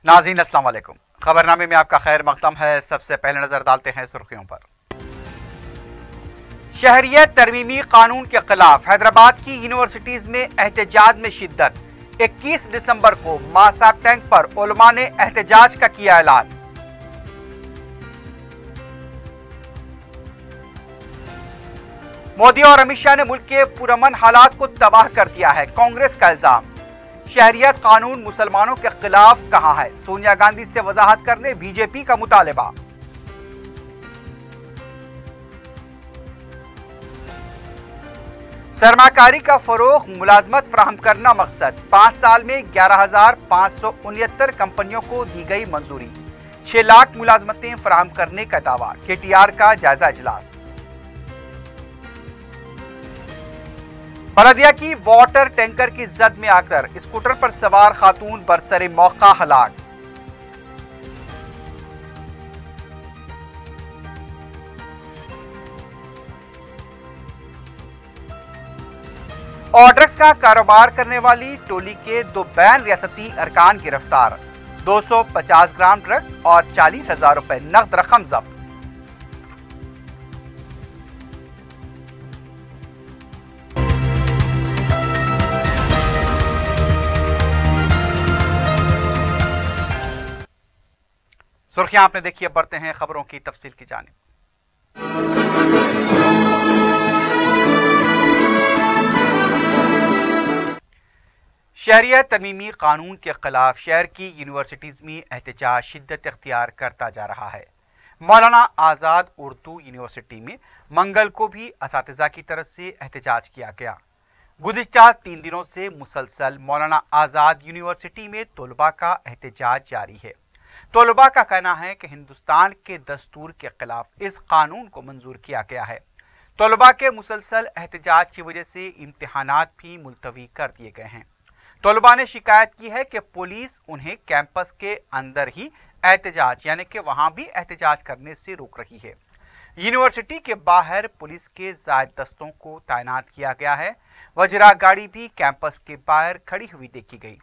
नाज़रीन अस्सलाम वालेकुम। खबरनामे में आपका खैर मकदम है। सबसे पहले नजर डालते हैं सुर्खियों पर। शहरियत तरमीमी कानून के खिलाफ हैदराबाद की यूनिवर्सिटीज में एहतजाज में शिद्दत। 21 दिसंबर को मासाब टैंक पर उलमा ने एहतजाज का किया ऐलान। मोदी और अमित शाह ने मुल्क के पुरअमन हालात को तबाह कर दिया है, कांग्रेस का इल्जाम। शहरियत कानून मुसलमानों के खिलाफ कहां है, सोनिया गांधी से वजाहत करने बीजेपी का मुतालबा। सरमाकारी का फरोग मुलाजमत फराहम करना मकसद। 5 साल में 11,569 कंपनियों को दी गई मंजूरी। 6 लाख मुलाजमतें फराहम करने का दावा। KTR का जायजा इजलास। बलदिया की वाटर टैंकर की जद में आकर स्कूटर पर सवार खातून बरसरे मौका हलाक। और ड्रग्स का कारोबार करने वाली टोली के 2 बैन रियासती अरकान गिरफ्तार। 250 ग्राम ड्रग्स और 40,000 रुपए नकद रकम जब्त। सुर्खियां आपने देखी, अब बढ़ते हैं खबरों की तफसील की जानिब। शहरियत तरमीमी कानून के खिलाफ शहर की यूनिवर्सिटीज में एहतजाज शिद्दत इख्तियार करता जा रहा है। मौलाना आज़ाद उर्दू यूनिवर्सिटी में मंगल को भी असातिज़ा की तरफ से एहतजाज किया गया। गुज़िश्ता 3 दिनों से मुसलसल मौलाना आज़ाद यूनिवर्सिटी में तलबा का एहतजाज जारी है। तलबा का कहना है कि हिंदुस्तान के दस्तूर के खिलाफ इस कानून को मंजूर किया गया है। तलबा के मुसलसल एहतजाज की वजह से इम्तिहानात भी मुलतवी कर दिए गए हैं। तलबा ने शिकायत की है कि पुलिस उन्हें कैंपस के अंदर ही एहतजाज यानी कि वहां भी एहतजाज करने से रोक रही है। यूनिवर्सिटी के बाहर पुलिस के ज़ायद दस्तों को तैनात किया गया है। वजरा गाड़ी भी कैंपस के बाहर खड़ी हुई देखी गई।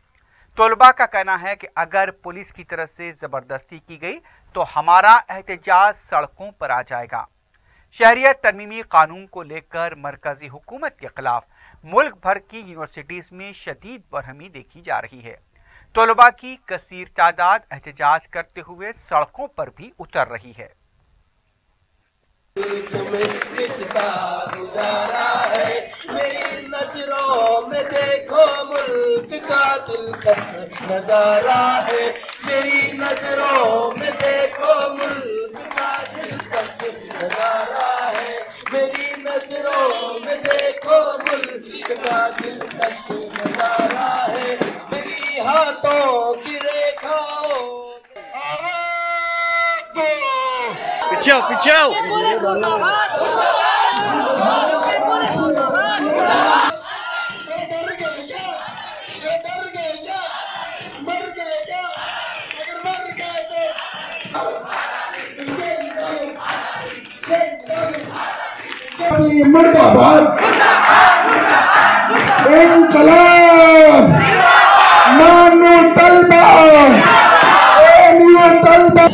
तलबा का कहना है कि अगर पुलिस की तरफ से जबरदस्ती की गई तो हमारा एहतजाज सड़कों पर आ जाएगा। शहरियत तरमीमी कानून को लेकर मरकजी हुकूमत के खिलाफ मुल्क भर की यूनिवर्सिटीज में शदीद बरहमी देखी जा रही है। तलबा की कसीर तादाद एहतजाज करते हुए सड़कों पर भी उतर रही है। मेरी नजरों में देखो मुल्क का दिलकश नजारा है। मेरी नजरों में देखो मुल्क का दिलकश नजारा है। मेरी नजरों में देखो मुल्क का दिलकश नजारा है। मेरी हाथों की रेखाओं पीछे पीछे मुर्दाबाद इनकलाब मानो तलबा तलबा।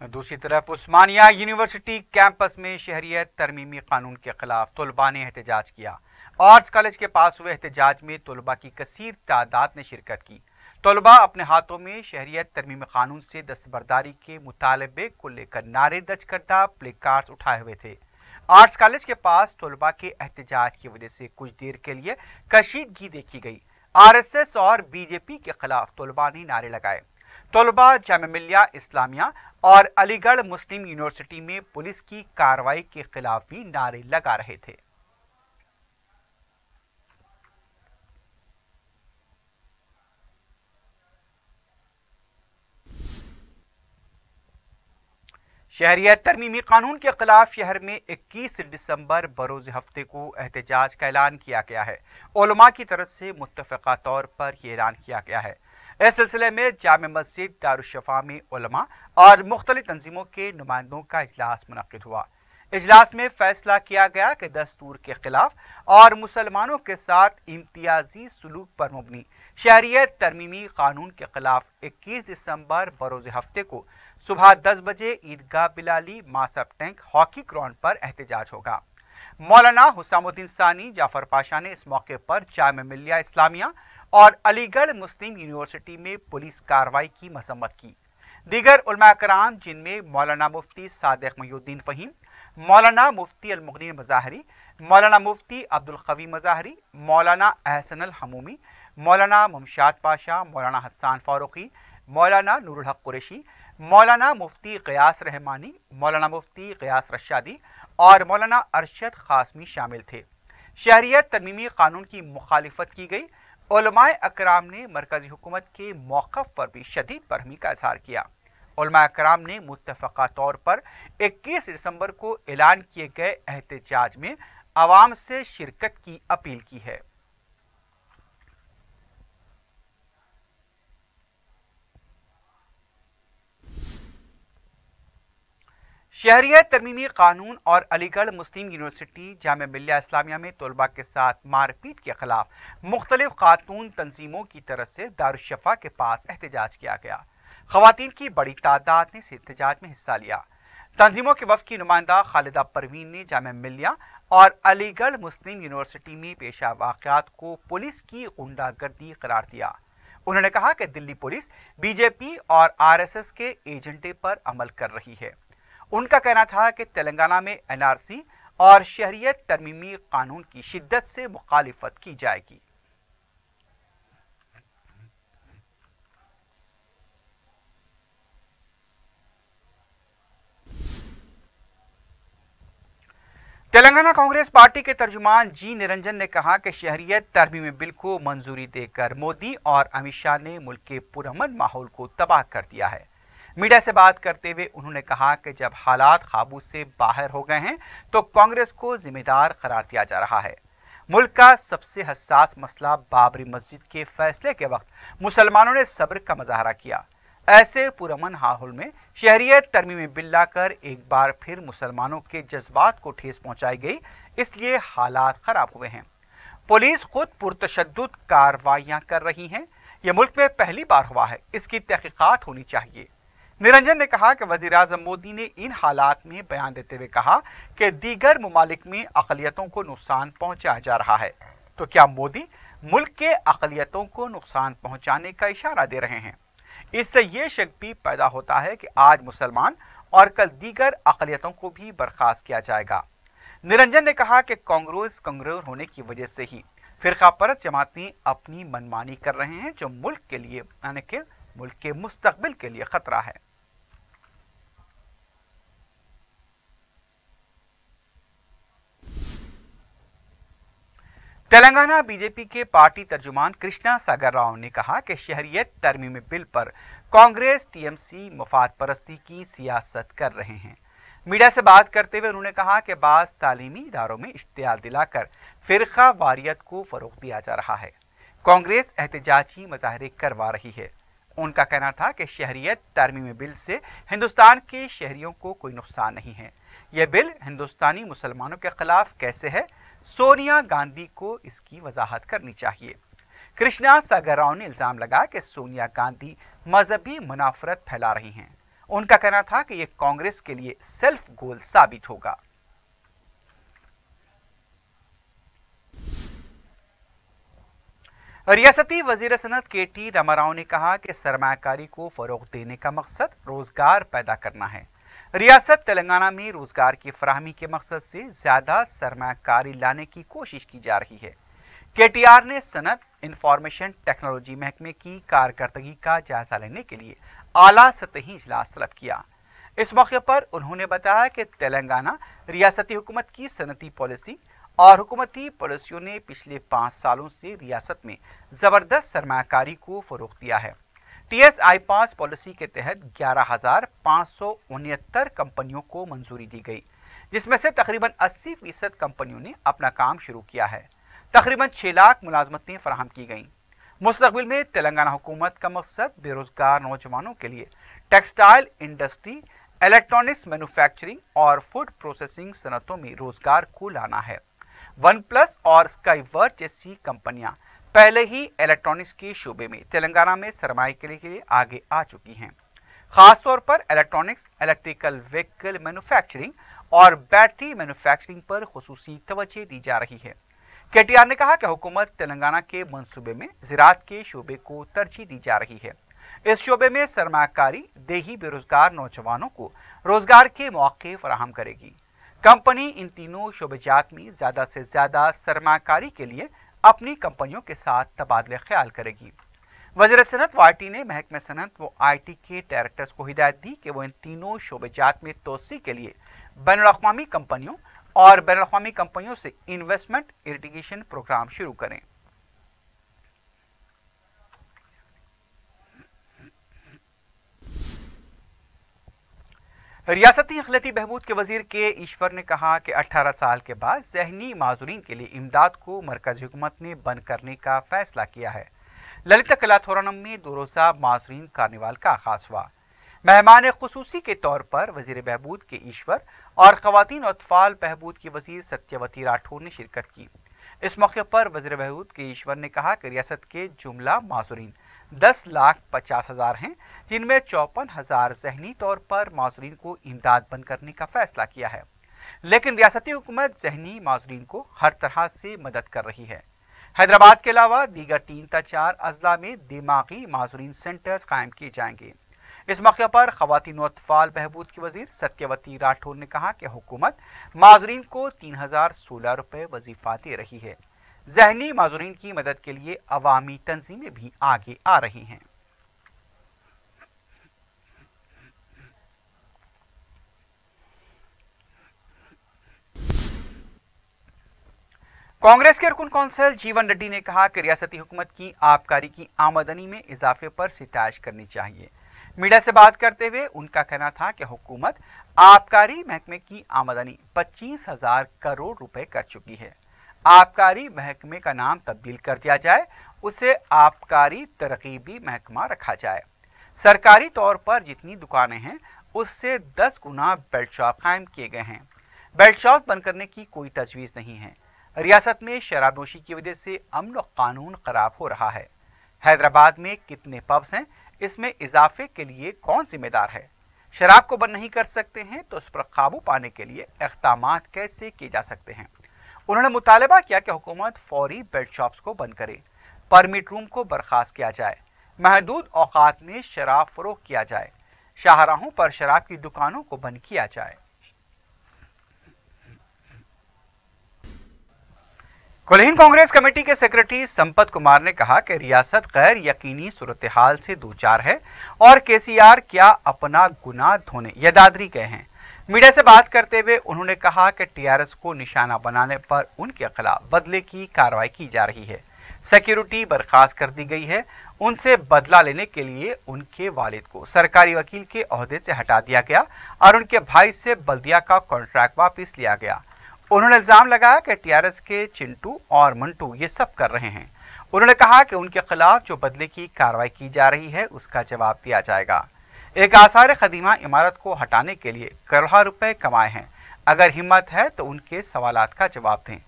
दूसरी तरफ उस्मानिया यूनिवर्सिटी कैंपस में शहरियत तरमीमी कानून के खिलाफ तलबा ने एहतजाज किया। आर्ट्स कॉलेज के पास हुए एहतजाज में तलबा की कसीर तादाद ने शिरकत की। तलबा अपने हाथों में शहरियत तरमीमी कानून से दस्तबरदारी के मुतालबे को लेकर नारे दर्ज करता प्ले कार्ड्स उठाए हुए थे। आर्ट्स कॉलेज के पास तलबा के एहतजाज की वजह से कुछ देर के लिए कशीदगी देखी गई। RSS और बीजेपी के खिलाफ तलबा ने नारे लगाए। तलबा जामिया मिल्लिया इस्लामिया और अलीगढ़ मुस्लिम यूनिवर्सिटी में पुलिस की कार्रवाई के खिलाफ भी नारे लगा रहे थे। शहरियत तरमीमी कानून के खिलाफ शहर में 21 दिसंबर बरोज़ हफ्ते को एहतजाज का ऐलान किया गया है। उलमा की तरफ से मुत्तफ़क़ा तौर पर यह ऐलान किया गया है। इस सिलसिले में जामे मस्जिद दारुश्शफा में उलमा और मुख्तलिफ तंजीमों के नुमाइंदों का इजलास मुनक्किद हुआ। इजलास में फैसला किया गया कि दस्तूर के खिलाफ और मुसलमानों के साथ इम्तियाजी सलूक पर मुबनी शहरियत तरमीमी कानून के खिलाफ 21 दिसंबर बरोज़ हफ्ते को सुबह 10 बजे ईदगाह Bilali Masab tank hockey ground पर एहतजाज होगा। मौलाना हुसामुद्दीन सानी जाफर पाशा ने इस मौके पर जामे मिल्लिया इस्लामिया और अलीगढ़ मुस्लिम यूनिवर्सिटी में पुलिस कार्रवाई की मसम्मत की। दीगर उलमा कराम जिनमें मौलाना मुफ्ती सादिक मुहीउद्दीन फ़हीम, मौलाना मुफ्ती अल-मुग़नी मज़ाहरी, मौलाना मुफ्ती अब्दुल क़वी मज़ाहरी, मौलाना अहसन अल हमूमी, मौलाना मुमशाद पाशा, मौलाना हसन फारूकी, मौलाना नूरुल हक कुरैशी, मौलाना मुफ्ती ग़ियास रहमानी, मौलाना मुफ्ती ग़ियास रशादी और मौलाना अरशद क़ासमी शामिल थे। शहरियत तरमीमी कानून की मुखालिफत की गई। उलमाए अकराम ने मरकजी हुकूमत के मौक़िफ़ पर भी शदीद बरहमी का इज़हार किया। उलमाए अकराम ने मुत्तफ़क़ा तौर पर 21 दिसंबर को ऐलान किए गए एहतजाज में आवाम से शिरकत की अपील की है। शहरियत तरमीमी कानून और अलीगढ़ मुस्लिम यूनिवर्सिटी जामे मिल्लिया इस्लामिया में तलबा के साथ मारपीट के खिलाफ मुख्तलिफ खातून तंजीमों की तरफ से दारुश्शफा के पास एहतजाज किया गया। ख़वातीन की बड़ी तादाद ने इस एहतजाज में हिस्सा लिया। तंजीमों के वफ़द की नुमाइंदा खालिदा परवीन ने जामे मिल्लिया और अलीगढ़ मुस्लिम यूनिवर्सिटी में पेशा वाक़यात को पुलिस की गुंडागर्दी करार दिया। उन्होंने कहा कि दिल्ली पुलिस बीजेपी और RSS के एजेंडे पर अमल कर रही है। उनका कहना था कि तेलंगाना में NRC और शहरियत तरमीमी कानून की शिद्दत से मुखालिफत की जाएगी। तेलंगाना कांग्रेस पार्टी के तर्जुमान जी निरंजन ने कहा कि शहरियत तरमीमी बिल को मंजूरी देकर मोदी और अमित शाह ने मुल्क के पुरअमन माहौल को तबाह कर दिया है। मीडिया से बात करते हुए उन्होंने कहा कि जब हालात काबू से बाहर हो गए हैं तो कांग्रेस को जिम्मेदार करार दिया जा रहा है। मुल्क का सबसे हसास मसला बाबरी मस्जिद के फैसले के वक्त मुसलमानों ने सब्र का मुजाहरा किया। ऐसे पुरअमन माहौल में शहरियत तरमीमी बिल लाकर एक बार फिर मुसलमानों के जज्बात को ठेस पहुंचाई गई, इसलिए हालात खराब हुए हैं। पुलिस खुद पुरतशद्दुद कार्रवाइयां कर रही है। यह मुल्क में पहली बार हुआ है, इसकी तहकीकात होनी चाहिए। निरंजन ने कहा कि वज़ीर आज़म मोदी ने इन हालात में बयान देते हुए कहा कि दीगर ममालिक में अक़लियतों को नुकसान पहुंचाया जा रहा है, तो क्या मोदी मुल्क के अक़लियतों को नुकसान पहुंचाने का इशारा दे रहे हैं? इससे ये शक भी पैदा होता है कि आज मुसलमान और कल दीगर अक़लियतों को भी बर्खास्त किया जाएगा। निरंजन ने कहा कि कांग्रेस कमज़ोर होने की वजह से ही फ़िरक़ा परस्त जमातें अपनी मनमानी कर रहे हैं, जो मुल्क के लिए यानी कि मुल्क के मुस्तक़बिल के लिए खतरा है। तेलंगाना बीजेपी के पार्टी तर्जुमान कृष्णा सागर राव ने कहा कि शहरियत तरमीमी बिल पर कांग्रेस TMC मफाद परस्ती की सियासत कर रहे हैं। मीडिया से बात करते हुए उन्होंने कहा कि बाज़ तालीमी इदारों में इश्तियाल दिलाकर फ़िरक़ा वारियत को फ़रोग़ दिया जा रहा है। कांग्रेस एहतजाजी मुज़ाहरे करवा रही है। उनका कहना था कि शहरियत तरमीमी बिल से हिंदुस्तान के शहरियों को कोई नुकसान नहीं है। यह बिल हिंदुस्तानी मुसलमानों के खिलाफ कैसे है, सोनिया गांधी को इसकी वजाहत करनी चाहिए। कृष्णा सागर राव ने इल्ज़ाम लगाया कि सोनिया गांधी मजहबी मुनाफरत फैला रही हैं। उनका कहना था कि यह कांग्रेस के लिए सेल्फ गोल साबित होगा। रियासती वजीर सनत KT रामाराव ने कहा कि सरमायाकारी को फरोग देने का मकसद रोजगार पैदा करना है। रियासत तेलंगाना में रोजगार की फराहमी के मकसद से ज्यादा सरमायाकारी लाने की कोशिश की जा रही है। KTR ने सनत इंफॉर्मेशन टेक्नोलॉजी महकमे की कारकर्दगी का जायजा लेने के लिए आला सतही इजलास तलब किया। इस मौके पर उन्होंने बताया कि तेलंगाना रियासती हुकूमत की सनती पॉलिसी और हुकूमती पॉलिसियों ने पिछले 5 सालों से रियासत में ज़बरदस्त सरमायाकारी को फ़रोग़ दिया है। TS-I-5 पॉलिसी के तहत 11,569 कंपनियों को मंजूरी दी गई, जिसमें से तकरीबन 80% कंपनियों ने अपना काम शुरू किया है। तकरीबन 6 लाख मुलाजमतें फराहम की गईं। मुस्तकबिल में तेलंगाना हुकूमत का मकसद बेरोजगार नौजवानों के लिए टेक्सटाइल इंडस्ट्री, इलेक्ट्रॉनिक्स मैन्युफैक्चरिंग और फूड प्रोसेसिंग सनतों में रोजगार को लाना है। वन प्लस और स्काईवर्ट जैसी कंपनियां पहले ही इलेक्ट्रॉनिक्स के शोबे में तेलंगाना में सरमाए के लिए आगे आ चुकी हैं। खासतौर पर इलेक्ट्रॉनिक्स, इलेक्ट्रिकल व्हीकल मैन्युफैक्चरिंग और बैटरी मैन्युफैक्चरिंग पर खुसूसी तवज्जो दी जा रही है। केटीआर ने कहा कि हुकूमत तेलंगाना के मंसूबे में ज़राअत के शोबे को तरजीह दी जा रही है। इस शोबे में सरमाकारी देही बेरोजगार नौजवानों को रोजगार के मौके फराहम करेगी। कंपनी इन तीनों शोबेजात में ज़्यादा से ज़्यादा सरमाकारी के लिए अपनी कंपनियों के साथ तबादले ख्याल करेगी। वज़ीर सनत वाटी ने महकमे सनत व IT के डायरेक्टर्स को हिदायत दी कि वो इन तीनों शोबेजात में तोसी के लिए बैनुल-अक़वामी कंपनियों और बैनुल-अक़वामी कंपनियों से इन्वेस्टमेंट इरिगेशन प्रोग्राम शुरू करें। रियासती अक़लियती बहबूद के वजीर के ईश्वर ने कहा कि 18 साल के बाद ज़हनी माजूरीन के लिए इमदाद को मरकज़ी हुकूमत ने बंद करने का फैसला किया है। ललिता कलाथोरनम में 2 रोज़ा माजूरीन कार्निवाल का आगाज हुआ। मेहमान खुसूसी के तौर पर वजीर बहबूद के ईश्वर और ख़वातीन और अतफ़ाल बहबूद की वजीर सत्यवती राठौर ने शिरकत की। इस मौके पर वजीर बहबूद के ईश्वर ने कहा कि रियासत के जुमला माजूरीन 10,50,000 हैं, जिनमें 54,000 ज़हनी तौर पर माजूरीन को इमदाद बंद करने का फैसला किया है। लेकिन रियासती हुकूमत ज़हनी माजूरीन को हर तरह से मदद कर रही है। हैदराबाद के अलावा दीगर 3 या 4 अजला में दिमागी माजूरीन सेंटर्स कायम किए जाएंगे। इस मौके पर ख़वातीन और अतफ़ाल बहबूद की वजीर सत्यवती राठौर ने कहा कि हुकूमत माजूरीन को 3,016 रुपये वजीफा दे रही है। ज़हनी माजूरीन की मदद के लिए अवामी तंजीमें भी आगे आ रही हैं। कांग्रेस के रुकन कौंसिल जीवन रेड्डी ने कहा कि रियासती हुकूमत की आबकारी की आमदनी में इजाफे पर सिताइश करनी चाहिए। मीडिया से बात करते हुए उनका कहना था कि हुकूमत आबकारी महकमे की आमदनी 25,000 करोड़ रुपए कर चुकी है। आबकारी महकमे का नाम तब्दील कर दिया जाए, उसे आबकारी तरकीबी महकमा रखा जाए। सरकारी तौर पर जितनी दुकानें हैं उससे 10 गुना बेल्ट शॉप कायम किए गए हैं। बेल्ट शॉप बंद करने की कोई तजवीज़ नहीं है। रियासत में शराबनोशी की वजह से अमन और कानून खराब हो रहा है। हैदराबाद में कितने पब्स हैं, इसमें इजाफे के लिए कौन जिम्मेदार है? शराब को बंद नहीं कर सकते हैं तो उस पर काबू पाने के लिए इक़दामात कैसे किए जा सकते हैं? उन्होंने मुतालबा किया कि हुकूमत फौरी बेल्ट शॉप्स को बंद करे, परमिट रूम को बर्खास्त किया जाए, महदूद औकात में शराब फरोख्त किया जाए, शाहराहों पर शराब की दुकानों को बंद किया जाए। कुलहीन कांग्रेस कमेटी के सेक्रेटरी संपत कुमार ने कहा कि रियासत गैर यकीनी सूरत हाल से दूचार है और केसीआर क्या अपना गुनाह धोने या दादरी गए हैं। मीडिया से बात करते हुए उन्होंने कहा कि टीआरएस को निशाना बनाने पर उनके खिलाफ बदले की कार्रवाई की जा रही है। सिक्योरिटी बर्खास्त कर दी गई है। उनसे बदला लेने के लिए उनके वालिद को सरकारी वकील के ओहदे से हटा दिया गया और उनके भाई से बल्दिया का कॉन्ट्रैक्ट वापस लिया गया। उन्होंने इल्जाम लगाया कि टीआरएस के चिंटू और मंटू ये सब कर रहे हैं। उन्होंने कहा कि उनके खिलाफ जो बदले की कार्रवाई की जा रही है उसका जवाब दिया जाएगा। एक आसार खदीमा इमारत को हटाने के लिए करोड़ों रुपए कमाए हैं। अगर हिम्मत है तो उनके सवालात का जवाब दें।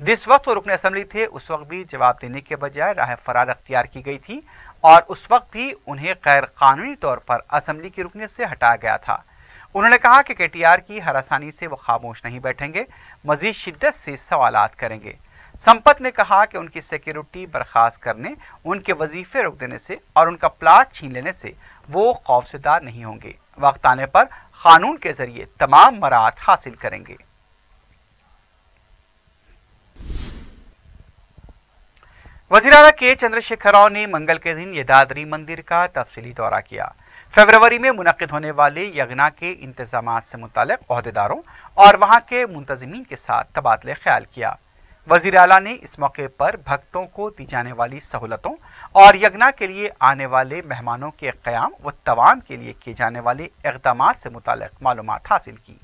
जिस वक्त वो रुकन असम्बली थे उस वक्त भी जवाब देने के बजाय राह फरार अख्तियार की गई थी और उस वक्त भी उन्हें गैर कानूनी तौर पर असम्बली की रुकनीत से हटाया गया था। उन्होंने कहा कि केटीआर की हरासानी से वो खामोश नहीं बैठेंगे, मजीद शिद्दत से सवालात करेंगे। संपत ने कहा कि उनकी सिक्योरिटी बर्खास्त करने, उनके वजीफे रोक देने से और उनका प्लाट छीन लेने से वो खौफजदा नहीं होंगे। वक्त आने पर कानून के जरिए तमाम मराहत हासिल करेंगे। वज़ीर आला के चंद्रशेखर राव ने मंगल के दिन यदाद्री मंदिर का तफसीली दौरा किया। फरवरी में मुनक्किद होने वाले यज्ञ के इंतजाम से मुतालिक ओहदेदारों और वहां के मुंतजिमीन के साथ तबादले ख्याल किया। वज़ीर आला ने इस मौके पर भक्तों को दी जाने वाली सहूलतों और यज्ञ के लिए आने वाले मेहमानों के क़याम व तवाम के लिए किए जाने वाले इक़दामात से मुतालिक मालूमात हासिल की।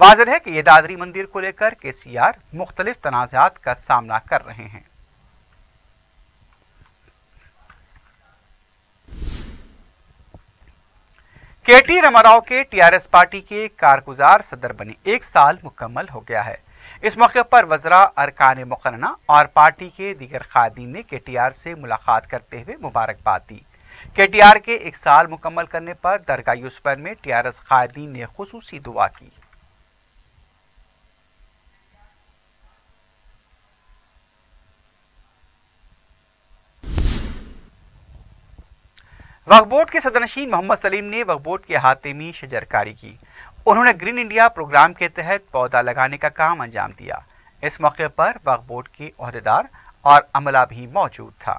वाज़ेह है कि यदाद्री मंदिर को लेकर केसीआर मुख्तलिफ तनाज़ात का सामना कर रहे हैं। केटी रामाराव के टीआरएस पार्टी के कारगुजार सदर बने 1 साल मुकम्मल हो गया है। इस मौके पर वज़रा, अरकान मुक़र्रना और पार्टी के दीगर क़ायदीन ने केटीआर से मुलाकात करते हुए मुबारकबाद दी। केटीआर के 1 साल मुकम्मल करने पर दरगाह यूसुफ़ैन में टीआरएस क़ायदीन ने ख़ुसूसी दुआ की। वक्फ बोर्ड के सदरनशीन मोहम्मद सलीम ने वक्फ बोर्ड के अहाते में शजरकारी की। उन्होंने ग्रीन इंडिया प्रोग्राम के तहत पौधा लगाने का काम अंजाम दिया। इस मौके पर वक्फ बोर्ड के ओहदेदार और अमला भी मौजूद था।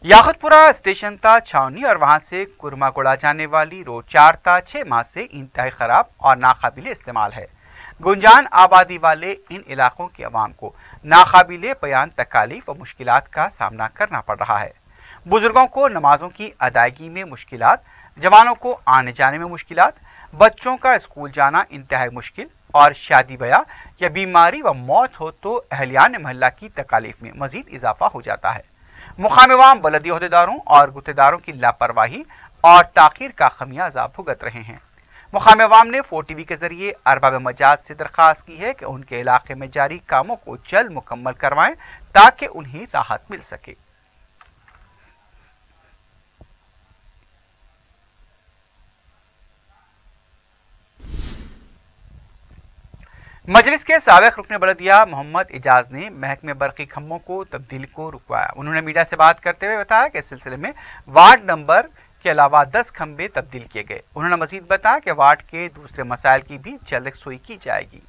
याकुतपुरा स्टेशन था छावनी और वहां से कुरमागुड़ा जाने वाली रोड 4 था 6 माह से इंतहाई खराब और नाकाबिले इस्तेमाल है। गुंजान आबादी वाले इन इलाकों के अवाम को नाकाबिले बयान तकालीफ व मुश्किलात का सामना करना पड़ रहा है। बुजुर्गों को नमाजों की अदायगी में मुश्किलात, जवानों को आने जाने में मुश्किलात, बच्चों का स्कूल जाना इंतहाई मुश्किल और शादी ब्याह या बीमारी व मौत हो तो अहलियान महल्ला की तकालीफ में मजीद इजाफा हो जाता है। मुकामी अवाम बलदी ओहदेदारों और गुत्तेदारों की लापरवाही और ताखीर का खमियाजा भुगत रहे हैं। मुकामी अवाम ने 4TV के जरिए अरबाब मजाज से दरख्वास्त की है कि उनके इलाके में जारी कामों को जल्द मुकम्मल करवाएं ताकि उन्हें राहत मिल सके। मजलिस के साबिक रुकन बलदिया मोहम्मद इजाज ने महकमे बरकी खम्भों को तब्दील को रुकवाया। उन्होंने मीडिया से बात करते हुए बताया कि इस सिलसिले में वार्ड नंबर के अलावा 10 खंभे तब्दील किए गए। उन्होंने मजीद बताया कि वार्ड के दूसरे मसाइल की भी जल्द यकसुई की जाएगी।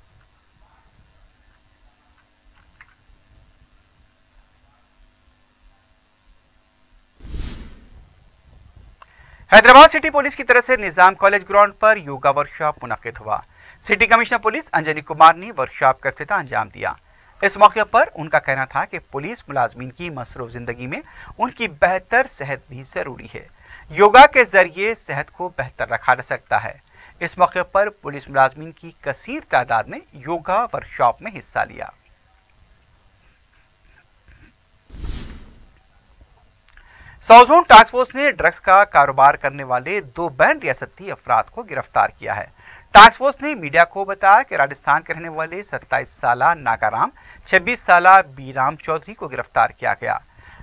हैदराबाद सिटी पुलिस की तरफ से निजाम कॉलेज ग्राउंड पर योगा वर्कशॉप मुनक्किद हुआ। City commissioner police Anjani Kumar ने वर्कशॉप का इफ्तिताह अंजाम दिया। इस मौके पर उनका कहना था कि पुलिस मुलाजमीन की मसरूफ जिंदगी में उनकी बेहतर सेहत भी जरूरी है। योगा के जरिए सेहत को बेहतर रखा जा सकता है। इस मौके पर पुलिस मुलाजमीन की कसीर तादाद ने योगा वर्कशॉप में हिस्सा लिया। साउथ टास्क फोर्स ने ड्रग्स का कारोबार करने वाले 2 बैन रियासती अफराद को गिरफ्तार किया है। टास्क फोर्स ने मीडिया को बताया कि राजस्थान के रहने वाले 27 साला नागाराम, 26 साला बीराम चौधरी को गिरफ्तार किया गया।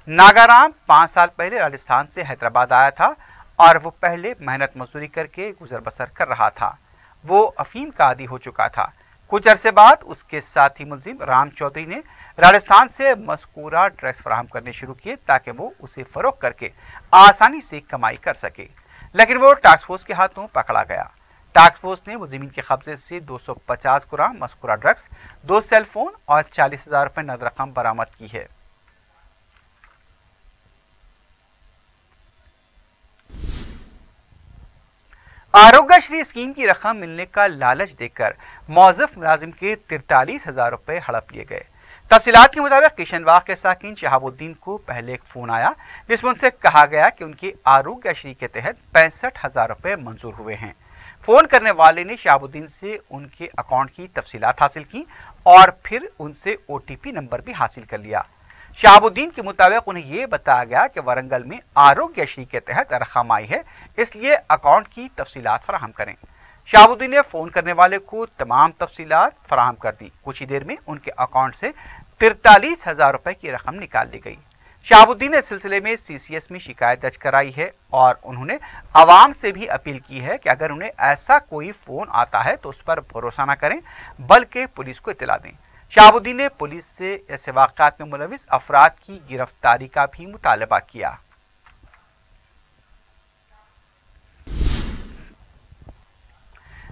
नागाराम 5 साल पहले राजस्थान से हैदराबाद आया था और वो पहले मेहनत मजदूरी करके गुजर बसर कर रहा था। वो अफीम का आदी हो चुका था। कुछ अरसे बाद उसके साथी मुलजिम राम चौधरी ने राजस्थान से मज़कूरा ड्रग्स फराहम करने शुरू किए ताकि वो उसे फरोख्त करके आसानी से कमाई कर सके, लेकिन वो टास्क फोर्स के हाथों पकड़ा गया। टास्क फोर्स ने मुलजिमीन के कब्जे से 250 ग्राम मज़कूरा ड्रग्स, 2 सेल फोन और 40,000 रुपए नगद रकम बरामद की है। आरोग्यश्री स्कीम की रकम मिलने का लालच देकर मौजूफ मुलाजिम के 43,000 रुपए हड़प लिए गए। तफसीलात के मुताबिक किशनवाग के साकिन शहाबुद्दीन को पहले एक फोन आया जिसमें उनसे कहा गया कि उनकी आरोग्यश्री के तहत 65,000 रुपए मंजूर हुए हैं। फोन करने वाले ने शहाबुद्दीन से उनके अकाउंट की तफसीलात हासिल की और फिर उनसे OTP नंबर भी हासिल कर लिया। शहाबुद्दीन के मुताबिक उन्हें यह बताया गया कि वारंगल में आरोग्यश्री के तहत रकम आई है, इसलिए अकाउंट की तफसीलात फराहम करें। शहाबुद्दीन ने फोन करने वाले को तमाम तफसीलात फराहम कर दी। कुछ ही देर में उनके अकाउंट से 43,000 रुपए की रकम निकाल ली गई। शहाबुद्दीन ने इस सिलसिले में CCS में शिकायत दर्ज कराई है और उन्होंने आवाम से भी अपील की है कि अगर उन्हें ऐसा कोई फोन आता है तो उस पर भरोसा न करें बल्कि पुलिस को इत्तला दें। शहाबुद्दीन ने पुलिस से ऐसे वाक़यात में मुलविस अफराद की गिरफ्तारी का भी मुतालबा किया।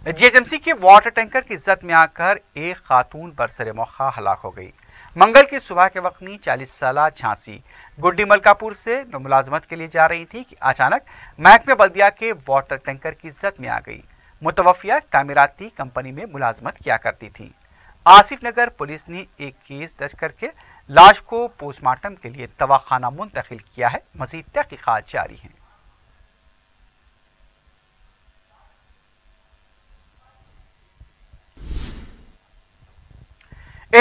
GHMC के वाटर टैंकर की जद में आकर एक खातून बरसरे मौका हलाक हो गई। मंगल की सुबह के वक्त में 40 साला झांसी गुड्डी मलकापुर से मुलाजमत के लिए जा रही थी कि अचानक महकमे बल्दिया के वाटर टैंकर की जद में आ गई। मुतवफ़िया तामीराती कंपनी में मुलाजमत किया करती थी। आसिफ नगर पुलिस ने एक केस दर्ज करके लाश को पोस्टमार्टम के लिए दवाखाना मुंतकिल किया है। मज़ीद तहकीकात जारी हैं।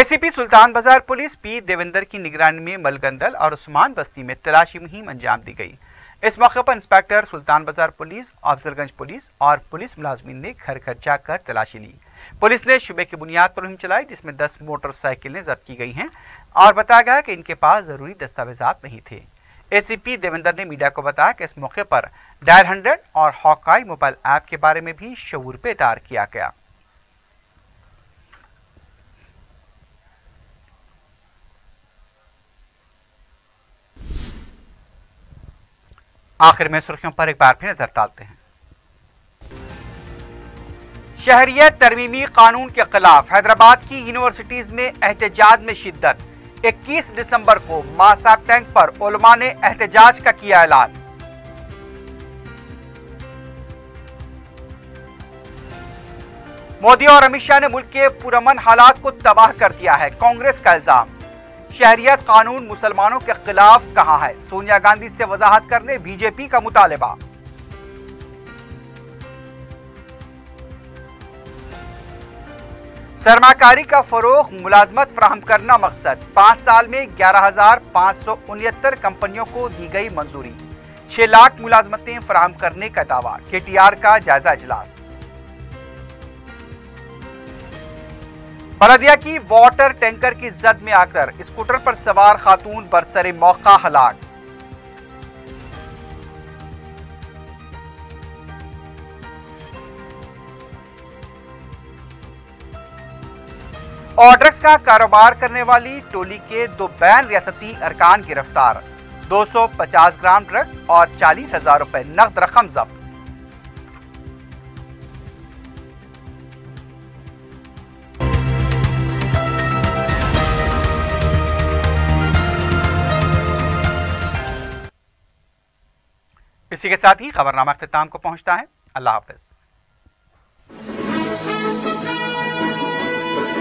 एसीपी सुल्तान बाजार पुलिस पी देवेंद्र की निगरानी में मलगंदल और उस्मान बस्ती में तलाशी मुहिम अंजाम दी गई। इस मौके पर इंस्पेक्टर सुल्तान बाजार पुलिस, अफजलगंज पुलिस और पुलिस मुलाजमीन ने घर घर जाकर तलाशी ली। पुलिस ने शुबे की बुनियाद पर मुहिम चलाई, जिसमें 10 मोटरसाइकिलें जब्त की गई हैं और बताया गया कि इनके पास जरूरी दस्तावेजात नहीं थे। एसीपी देवेंद्र ने मीडिया को बताया कि इस मौके पर डायल 100 और हॉकाई मोबाइल ऐप के बारे में भी शऊर बेदार किया गया। आखिर में सुर्खियों पर एक बार फिर नजर डालते हैं। शहरियत तरमीमी कानून के खिलाफ हैदराबाद की यूनिवर्सिटीज में एहतजाज में शिद्दत। 21 दिसंबर को मासाब टैंक पर उलमा ने एहतजाज का किया ऐलान। मोदी और अमित शाह ने मुल्क के पुरअमन हालात को तबाह कर दिया है, कांग्रेस का इल्जाम। शहरियत कानून मुसलमानों के खिलाफ कहां है, सोनिया गांधी से वजाहत करने बीजेपी का मुतालिबा। सरमाकारी का फरोग, मुलाजमत फराहम करना मकसद। 5 साल में 11,569 कंपनियों को दी गई मंजूरी। 6 लाख मुलाजमतें फराहम करने का दावा। केटीआर का जायजा इजलास। बलदिया की वाटर टैंकर की जद में आकर स्कूटर पर सवार खातून बरसरे मौका हलाक। और ड्रग्स का कारोबार करने वाली टोली के 2 बैन रियासती अरकान गिरफ्तार। 250 ग्राम ड्रग्स और 40,000 रुपए नकद रकम जब्त। इसी के साथ ही खबरनामा अख्तिताम को पहुंचता है। अल्लाह हाफिज।